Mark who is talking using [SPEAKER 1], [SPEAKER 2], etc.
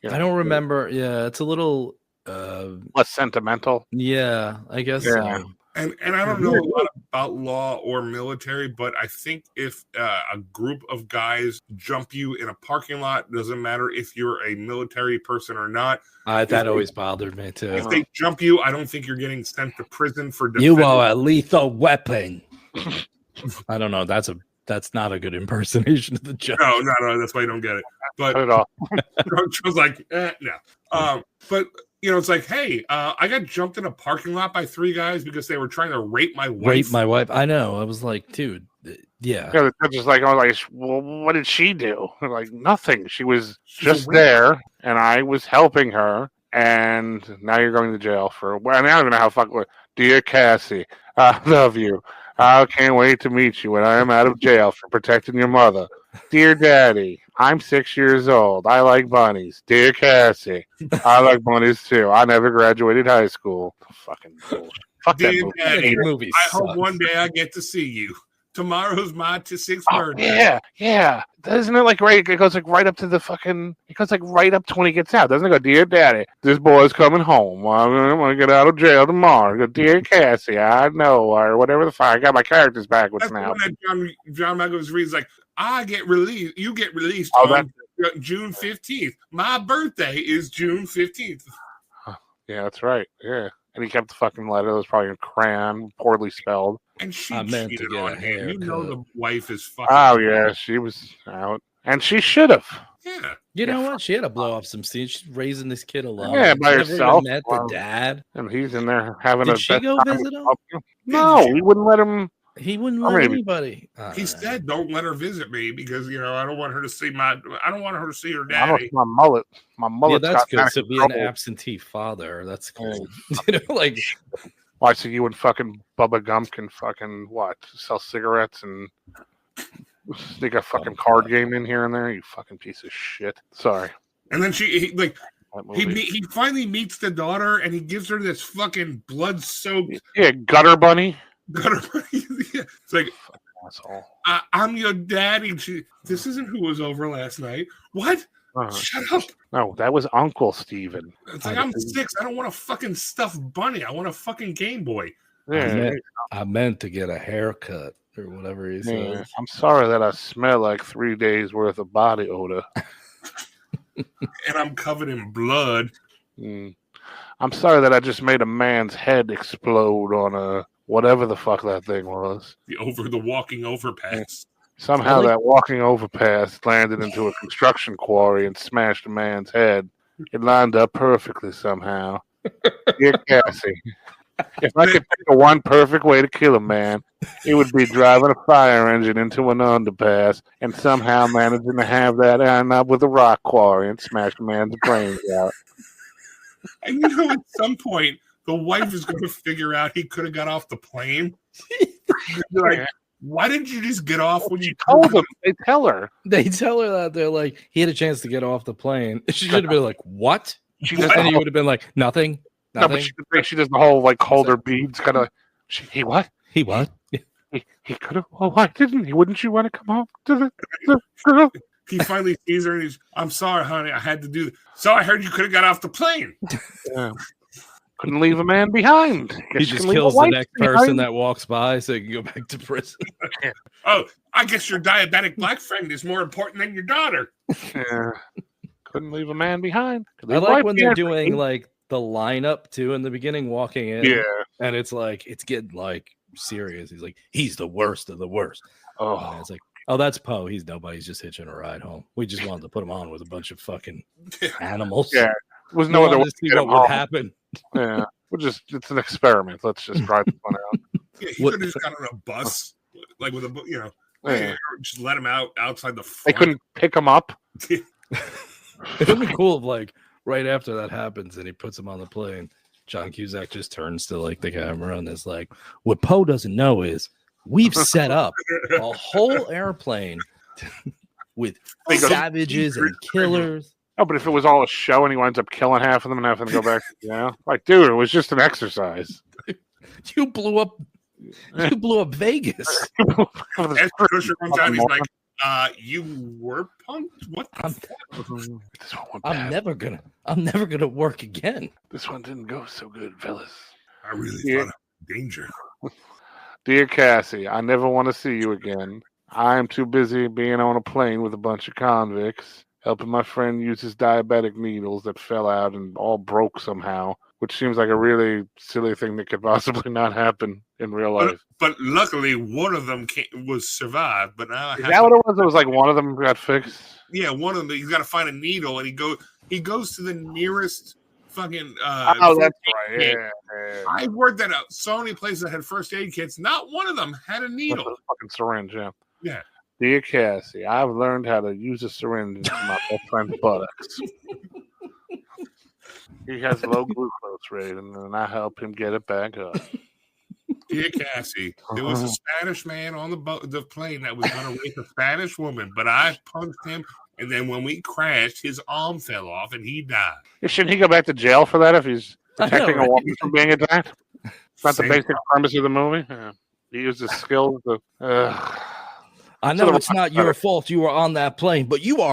[SPEAKER 1] I don't remember. Yeah, it's a little
[SPEAKER 2] less sentimental.
[SPEAKER 1] Yeah, I guess so.
[SPEAKER 3] And I don't know a lot about law or military, but I think if a group of guys jump you in a parking lot, doesn't matter if you're a military person or not.
[SPEAKER 1] That always bothered me too.
[SPEAKER 3] If they jump you, I don't think you're getting sent to prison for
[SPEAKER 1] defending. You are a lethal weapon. I don't know. That's not a good impersonation of the judge.
[SPEAKER 3] No, that's why you don't get it. But
[SPEAKER 2] not at all.
[SPEAKER 3] I was like, no. But it's like, hey, I got jumped in a parking lot by 3 guys because they were trying to rape my wife.
[SPEAKER 1] I know. I was like, dude, yeah.
[SPEAKER 2] The judge is like, well, what did she do? They're like, nothing. She was just there, and I was helping her, and now you're going to jail for. I don't even know how fucking. Dear Cassie, I love you. I can't wait to meet you when I am out of jail for protecting your mother. Dear Daddy, I'm 6 years old. I like bunnies. Dear Cassie, I like bunnies too. I never graduated high school. Fucking bullshit. Fuck
[SPEAKER 3] Dear
[SPEAKER 2] that movie.
[SPEAKER 3] Daddy, I hope one day I get to see you. Tomorrow's my 6th birthday.
[SPEAKER 2] Yeah. Doesn't it like right? It goes like right up to the fucking. It goes like right up to when he gets out. Doesn't it go, Dear Daddy, this boy's coming home. I'm gonna get out of jail tomorrow. I go, Dear Cassie, I know, or whatever the fuck. I got my characters backwards now.
[SPEAKER 3] John Michaels reads like, I get released. You get released on June 15th. My birthday is June 15th.
[SPEAKER 2] Yeah, that's right. Yeah. And he kept the fucking letter. It was probably in crayon, poorly spelled.
[SPEAKER 3] And she cheated on him. You know the wife is fucking.
[SPEAKER 2] Oh, yeah. She was out. And she should have.
[SPEAKER 3] Yeah.
[SPEAKER 1] You know what? She had to blow off some steam. She's raising this kid alone.
[SPEAKER 2] Yeah, by herself.
[SPEAKER 1] Met the dad.
[SPEAKER 2] And he's in there having
[SPEAKER 1] Did she go visit him?
[SPEAKER 2] No, he wouldn't let him.
[SPEAKER 1] He wouldn't let anybody.
[SPEAKER 3] He said, "Don't let her visit me because I don't want her to see I don't want her to see her
[SPEAKER 2] daddy."
[SPEAKER 3] daddy.
[SPEAKER 2] My mullet. Yeah,
[SPEAKER 1] that's good. To be an absentee father, that's cool. Like.
[SPEAKER 2] Why? So you and fucking Bubba Gump can fucking what? Sell cigarettes and stick a fucking card game in here and there. You fucking piece of shit. Sorry.
[SPEAKER 3] And then he finally meets the daughter and he gives her this fucking blood-soaked
[SPEAKER 2] gutter bunny.
[SPEAKER 3] It's like, I'm your daddy. This isn't who was over last night. What? Shut up.
[SPEAKER 2] No, that was Uncle Steven.
[SPEAKER 3] It's like, I'm 6. I don't want a fucking stuffed bunny. I want a fucking Game Boy.
[SPEAKER 2] Yeah.
[SPEAKER 1] I meant to get a haircut or whatever he says.
[SPEAKER 2] I'm sorry that I smell like 3 days worth of body odor.
[SPEAKER 3] And I'm covered in blood.
[SPEAKER 2] I'm sorry that I just made a man's head explode on a whatever the fuck that thing was.
[SPEAKER 3] The walking overpass.
[SPEAKER 2] Somehow that walking overpass landed into a construction quarry and smashed a man's head. It lined up perfectly somehow. Dear Cassie, if I could pick one perfect way to kill a man, it would be driving a fire engine into an underpass and somehow managing to have that end up with a rock quarry and smash a man's brains out.
[SPEAKER 3] And at some point, the wife is going to figure out he could have got off the plane. Like, why didn't you just get off when you
[SPEAKER 2] told them? They tell her
[SPEAKER 1] that. They're like, he had a chance to get off the plane. She should have been like, what? And he would have been like, nothing.
[SPEAKER 2] No, but she does the whole like hold her beads kind of. He what?
[SPEAKER 1] He what?
[SPEAKER 2] He could have. Well, why didn't he? Wouldn't you want to come home to the girl?
[SPEAKER 3] He finally sees her and he's, I'm sorry, honey, I had to do this. So I heard you could have got off the plane.
[SPEAKER 2] Yeah. Couldn't leave a man behind.
[SPEAKER 1] He just kills the next person that walks by so he can go back to prison.
[SPEAKER 3] Oh, I guess your diabetic black friend is more important than your daughter.
[SPEAKER 2] Yeah. Couldn't leave a man behind.
[SPEAKER 1] I like when they're doing like the lineup too in the beginning, walking in.
[SPEAKER 2] Yeah.
[SPEAKER 1] And it's like, it's getting like serious. He's like, he's the worst of the worst.
[SPEAKER 2] Oh,
[SPEAKER 1] and it's like, oh, that's Poe. He's nobody. He's just hitching a ride home. We just wanted to put him on with a bunch of fucking animals.
[SPEAKER 2] Yeah. There was no other way
[SPEAKER 1] to see what would happen.
[SPEAKER 2] Yeah. It's an experiment. Let's just try this one out.
[SPEAKER 3] Yeah, he could have just got on a bus, like with a, just let him out outside the front.
[SPEAKER 2] They couldn't pick him up.
[SPEAKER 1] It would be cool if, like, right after that happens and he puts him on the plane, John Cusack just turns to, like, the camera and is like, what Poe doesn't know is we've set up a whole airplane with savages and killers.
[SPEAKER 2] Oh, but if it was all a show and he winds up killing half of them and having to go back, like, dude, it was just an exercise.
[SPEAKER 1] You blew up Vegas.
[SPEAKER 3] As Crusher comes out, he's like, You were punked. What? The fuck?
[SPEAKER 2] This one went
[SPEAKER 1] I'm
[SPEAKER 2] bad.
[SPEAKER 1] never gonna work again.
[SPEAKER 2] This one didn't go so good, fellas.
[SPEAKER 3] I really
[SPEAKER 2] Yeah.
[SPEAKER 3] thought of danger.
[SPEAKER 2] Dear Cassie, I never want to see you again. I am too busy being on a plane with a bunch of convicts, helping my friend use his diabetic needles that fell out and all broke somehow, which seems like a really silly thing that could possibly not happen in real life.
[SPEAKER 3] But luckily, one of them was survived. But now I
[SPEAKER 2] Is
[SPEAKER 3] have
[SPEAKER 2] that
[SPEAKER 3] to,
[SPEAKER 2] what it was? It was like one of them got fixed?
[SPEAKER 3] yeah, one of them. He's got to find a needle, and he goes to the nearest fucking.
[SPEAKER 2] Oh, that's right.
[SPEAKER 3] kit.
[SPEAKER 2] Yeah.
[SPEAKER 3] I've heard that so many places that had first aid kits, not one of them had a
[SPEAKER 2] That's
[SPEAKER 3] needle.
[SPEAKER 2] a fucking syringe, yeah.
[SPEAKER 3] Yeah.
[SPEAKER 2] Dear Cassie, I've learned how to use a syringe into my best friend's buttocks. He has low glucose rate, and then I help him get it back up.
[SPEAKER 3] Dear Cassie, there was a Spanish man on the plane that was going to rape a Spanish woman, but I punched him, and then when we crashed, his arm fell off, and he died.
[SPEAKER 2] Yeah, shouldn't he go back to jail for that if he's
[SPEAKER 1] I know,
[SPEAKER 2] protecting
[SPEAKER 1] right?
[SPEAKER 2] a woman from being attacked? It's not the
[SPEAKER 3] Same
[SPEAKER 2] basic premise of the movie. Yeah. He used his skills to.
[SPEAKER 1] I know it's not your fault you were on that plane, but you are